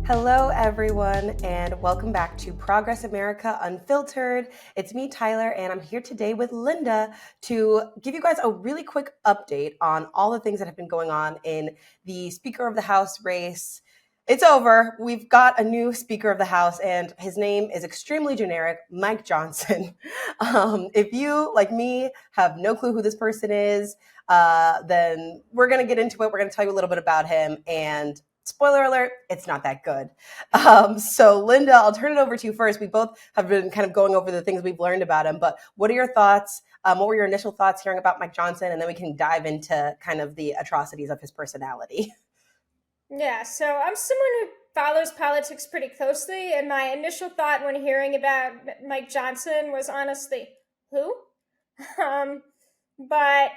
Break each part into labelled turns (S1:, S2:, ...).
S1: Hello, everyone, and welcome back to Progress America Unfiltered. It's me, Tyler, and I'm here today with Linda to give you guys a really quick update on all the things that have been going on in the Speaker of the House race. It's over. We've got a new Speaker of the House, and his name is extremely generic, Mike Johnson. If you, like me, have no clue who this person is, then we're going to get into it. We're going to tell you a little bit about him, and spoiler alert, it's not that good. So Linda, I'll turn it over to you first. We both have been kind of going over the things we've learned about him, but what are your thoughts? What were your initial thoughts hearing about Mike Johnson? And then we can dive into kind of the atrocities of his personality.
S2: Yeah, so I'm someone who follows politics pretty closely, and my initial thought when hearing about Mike Johnson was honestly, who? Um, but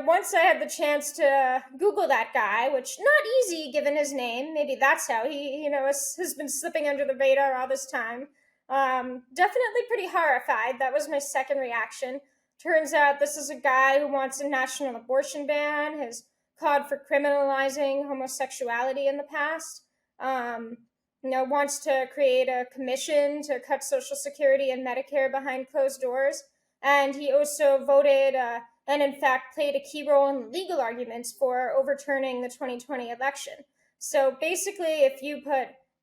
S2: once I had the chance to Google that guy, which not easy given his name, maybe that's how he, has been slipping under the radar all this time. Definitely pretty horrified. That was my second reaction. Turns out this is a guy who wants a national abortion ban, has called for criminalizing homosexuality in the past. Wants to create a commission to cut Social Security and Medicare behind closed doors. And he also voted and in fact played a key role in legal arguments for overturning the 2020 election. So basically, if you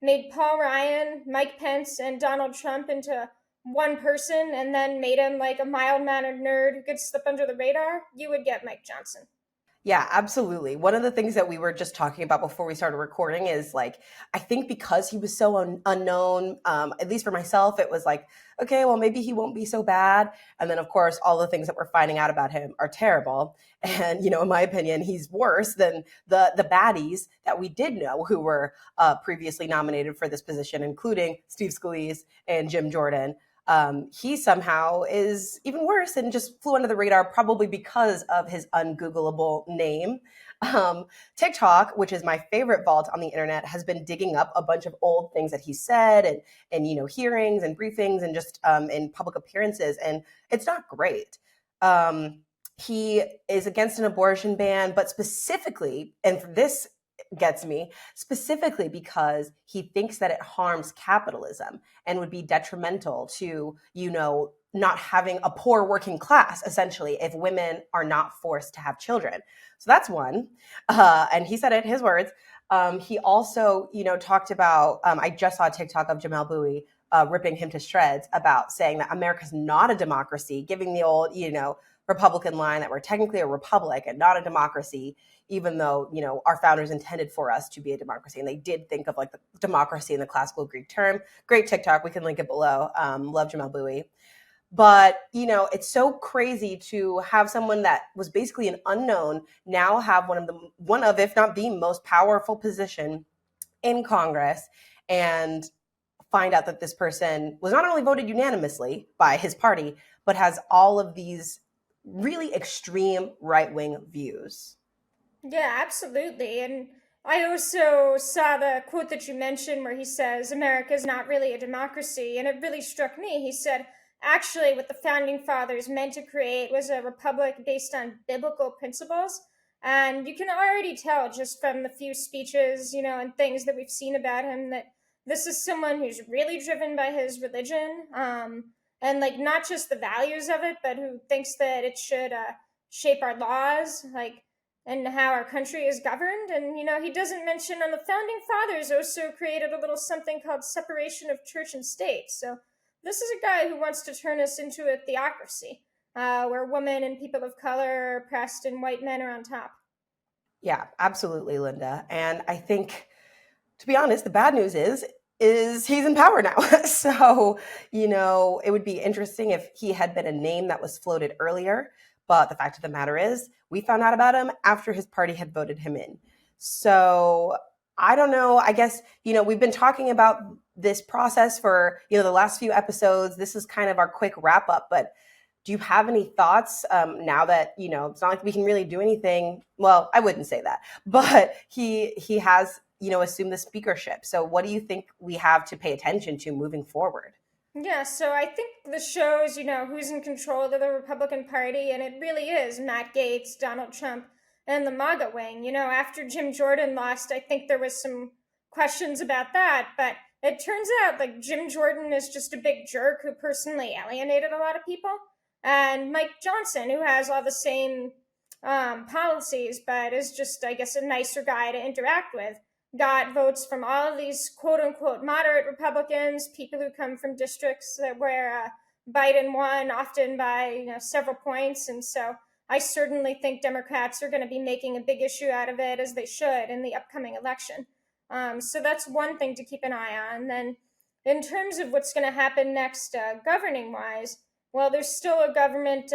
S2: made Paul Ryan, Mike Pence, and Donald Trump into one person and then made him like a mild-mannered nerd who could slip under the radar, you would get Mike Johnson.
S1: Yeah, absolutely. One of the things that we were just talking about before we started recording is like, I think because he was so unknown, at least for myself, it was like, okay, well, maybe he won't be so bad. And then, of course, all the things that we're finding out about him are terrible. And, in my opinion, he's worse than the baddies that we did know who were previously nominated for this position, including Steve Scalise and Jim Jordan. He somehow is even worse and just flew under the radar, probably because of his ungoogleable name. TikTok, which is my favorite vault on the internet, has been digging up a bunch of old things that he said and hearings and briefings and just in public appearances, and it's not great. He is against an abortion ban, but specifically, and this gets me, specifically because he thinks that it harms capitalism and would be detrimental to, not having a poor working class, essentially, if women are not forced to have children. So that's one. And he said it, his words. He also, talked about, I just saw a TikTok of Jamel Bowie ripping him to shreds about saying that America's not a democracy, giving the old, Republican line that we're technically a republic and not a democracy, even though, our founders intended for us to be a democracy. And they did think of like the democracy in the classical Greek term. Great TikTok. We can link it below. Love Jamel Bowie. But, it's so crazy to have someone that was basically an unknown now have one of, if not the most powerful position in Congress, and find out that this person was not only voted unanimously by his party, but has all of these really extreme right-wing views.
S2: Yeah, absolutely. And I also saw the quote that you mentioned where he says, America is not really a democracy. And it really struck me. He said, actually, what the founding fathers meant to create was a republic based on biblical principles. And you can already tell just from the few speeches, and things that we've seen about him that this is someone who's really driven by his religion. And like not just the values of it, but who thinks that it should shape our laws, and how our country is governed. And he doesn't mention on the founding fathers also created a little something called separation of church and state. So this is a guy who wants to turn us into a theocracy, where women and people of color are oppressed and white men are on top.
S1: Yeah, absolutely, Linda. And I think, to be honest, the bad news is he's in power now. So, it would be interesting if he had been a name that was floated earlier. But the fact of the matter is, we found out about him after his party had voted him in. So I don't know. I guess, we've been talking about this process for, the last few episodes. This is kind of our quick wrap up. But do you have any thoughts now that, it's not like we can really do anything? Well, I wouldn't say that. But he has, assumed the speakership. So what do you think we have to pay attention to moving forward?
S2: Yeah, so I think the shows, who's in control of the Republican Party, and it really is Matt Gaetz, Donald Trump, and the MAGA wing. After Jim Jordan lost, I think there was some questions about that. But it turns out like Jim Jordan is just a big jerk who personally alienated a lot of people, and Mike Johnson, who has all the same policies, but is just, I guess, a nicer guy to interact with, got votes from all of these quote unquote moderate Republicans, people who come from districts where Biden won, often by several points. And so I certainly think Democrats are going to be making a big issue out of it, as they should, in the upcoming election. So that's one thing to keep an eye on. Then, in terms of what's going to happen next, governing wise, well, there's still a government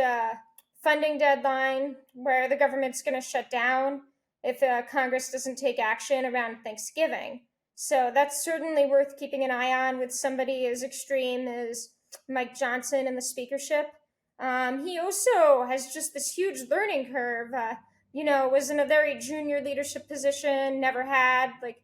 S2: funding deadline where the government's going to shut down if Congress doesn't take action around Thanksgiving. So that's certainly worth keeping an eye on with somebody as extreme as Mike Johnson in the speakership. He also has just this huge learning curve. Was in a very junior leadership position, never had like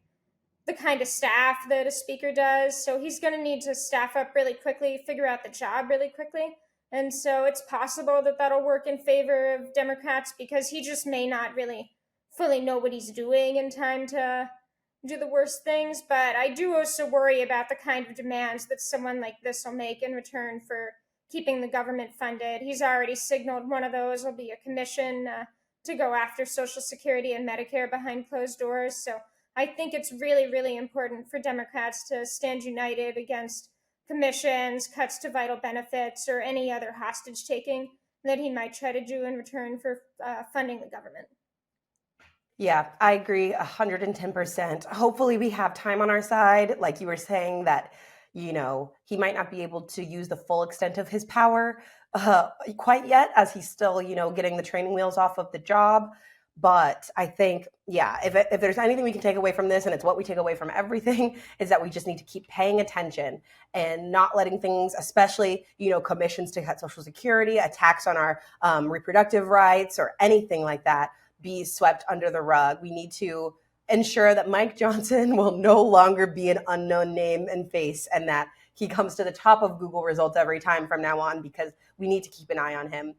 S2: the kind of staff that a speaker does. So he's going to need to staff up really quickly, figure out the job really quickly. And so it's possible that that'll work in favor of Democrats, because he just may not really fully know what he's doing in time to do the worst things. But I do also worry about the kind of demands that someone like this will make in return for keeping the government funded. He's already signaled one of those will be a commission to go after Social Security and Medicare behind closed doors. So I think it's really, really important for Democrats to stand united against commissions, cuts to vital benefits, or any other hostage taking that he might try to do in return for funding the government.
S1: Yeah, I agree 110%. Hopefully we have time on our side. Like you were saying, that, he might not be able to use the full extent of his power quite yet, as he's still, getting the training wheels off of the job. But I think, if there's anything we can take away from this, and it's what we take away from everything, is that we just need to keep paying attention and not letting things, especially, commissions to cut Social Security, attacks on our reproductive rights, or anything like that, be swept under the rug. We need to ensure that Mike Johnson will no longer be an unknown name and face, and that he comes to the top of Google results every time from now on, because we need to keep an eye on him.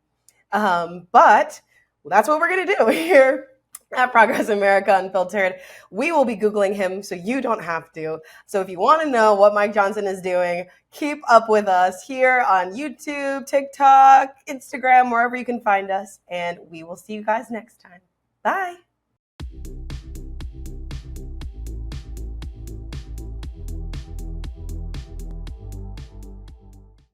S1: But that's what we're going to do here at Progress America Unfiltered. We will be Googling him, so you don't have to. So if you want to know what Mike Johnson is doing, keep up with us here on YouTube, TikTok, Instagram, wherever you can find us. And we will see you guys next time. Bye.